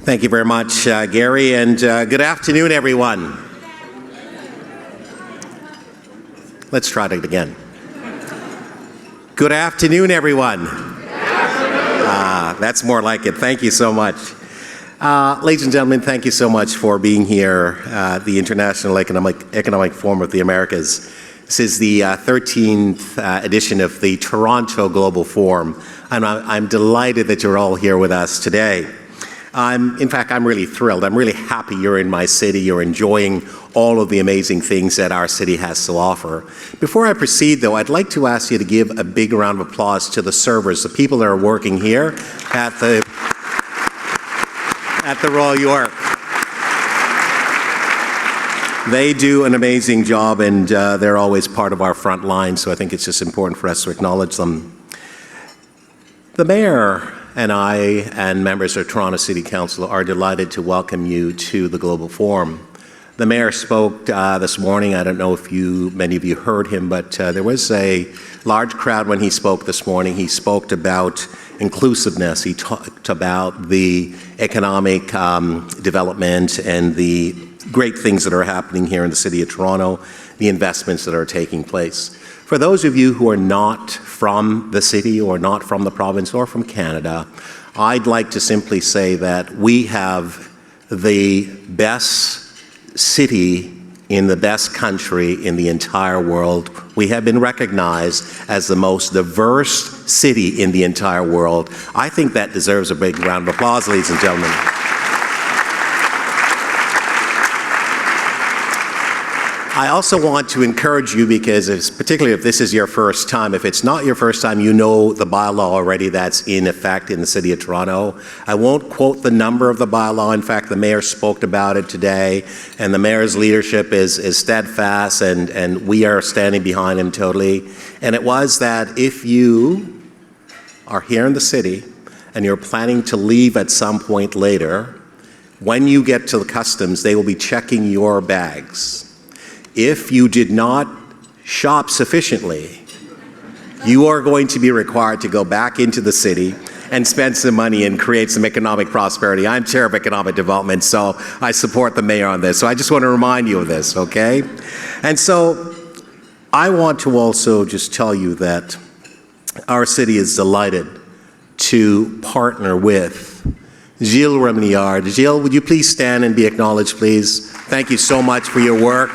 Thank you very much, Gary, and good afternoon, everyone. Let's try it again. Good afternoon, everyone. That's more like it. Thank you so much. Ladies and gentlemen, thank you so much for being here at the International Economic Forum of the Americas. This is the 13th edition of the Toronto Global Forum, and I'm delighted that you're all here with us today. In fact, I'm really thrilled. I'm really happy you're in my city. You're enjoying all of the amazing things that our city has to offer. Before I proceed, though, I'd like to ask you to give a big round of applause to the servers, the people that are working here at the Royal York. They do an amazing job, and they're always part of our front line, so I think it's just important for us to acknowledge them. The mayor and I and members of Toronto City Council are delighted to welcome you to the Global Forum. The mayor spoke this morning. I don't know if many of you heard him, but there was a large crowd when he spoke this morning. He spoke about inclusiveness. He talked about the economic development and the great things that are happening here in the city of Toronto, the investments that are taking place. For those of you who are not from the city or not from the province or from Canada, I'd like to simply say that we have the best city in the best country in the entire world. We have been recognized as the most diverse city in the entire world. I think that deserves a big round of applause, ladies and gentlemen. I also want to encourage you, because particularly if this is your first time, if it's not your first time, you know the bylaw already that's in effect in the City of Toronto. I won't quote the number of the bylaw. In fact, the mayor spoke about it today, and the mayor's leadership is steadfast, and we are standing behind him totally. And it was that if you are here in the city and you're planning to leave at some point later, when you get to the customs, they will be checking your bags. If you did not shop sufficiently, you are going to be required to go back into the city and spend some money and create some economic prosperity. I'm chair of economic development, so I support the mayor on this. So I just want to remind you of this, okay? And so I want to also just tell you that our city is delighted to partner with Gilles Remillard. Gilles, would you please stand and be acknowledged, please? Thank you so much for your work.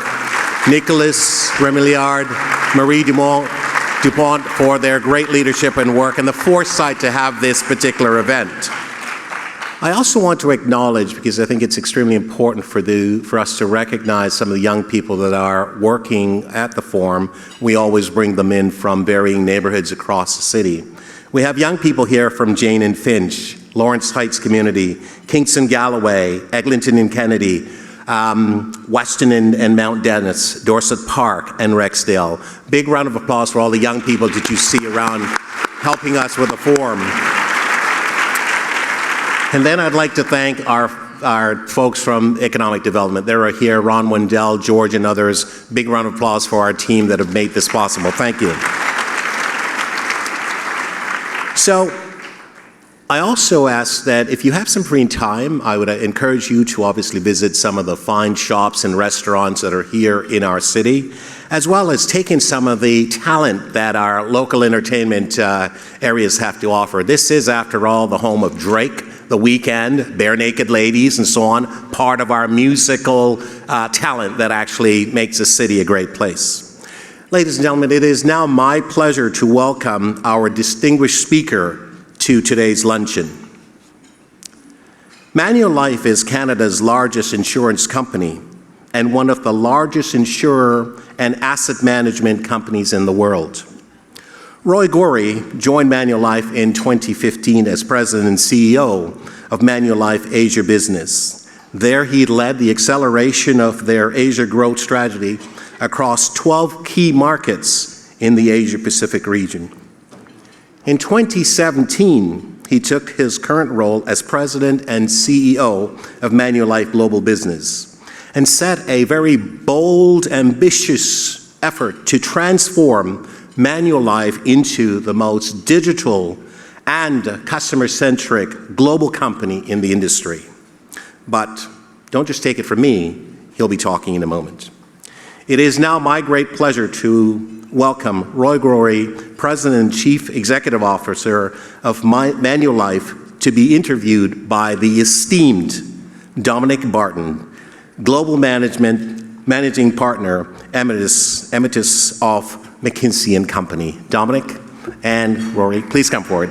Nicholas Remillard, Marie Dupont for their great leadership and work and the foresight to have this particular event. I also want to acknowledge, because I think it's extremely important for us to recognize some of the young people that are working at the forum. We always bring them in from varying neighborhoods across the city. We have young people here from Jane and Finch, Lawrence Heights Community, Kingston Galloway, Eglinton and Kennedy, Weston and Mount Dennis, Dorset Park, and Rexdale. Big round of applause for all the young people that you see around helping us with the forum. And then I'd like to thank our folks from Economic Development. They're here, Ron Wendell, George, and others. Big round of applause for our team that have made this possible. Thank you. So, I also ask that if you have some free time, I would encourage you to obviously visit some of the fine shops and restaurants that are here in our city, as well as take in some of the talent that our local entertainment areas have to offer. This is, after all, the home of Drake, The Weeknd, Bare Naked Ladies, and so on, part of our musical talent that actually makes the city a great place. Ladies and gentlemen, it is now my pleasure to welcome our distinguished speaker to today's luncheon. Manulife is Canada's largest insurance company and one of the largest insurer and asset management companies in the world. Roy Gori joined Manulife in 2015 as president and CEO of Manulife Asia Business. There he led the acceleration of their Asia growth strategy across 12 key markets in the Asia-Pacific region. In 2017, he took his current role as president and CEO of Manulife Global Business and set a very bold, ambitious effort to transform Manulife into the most digital and customer-centric global company in the industry. but don't just take it from me, he'll be talking in a moment. It is now my great pleasure to welcome Roy Grory, President and Chief Executive Officer of Manulife, to be interviewed by the esteemed Dominic Barton, Global Managing Partner Emeritus of McKinsey & Company. Dominic and Rory, please come forward.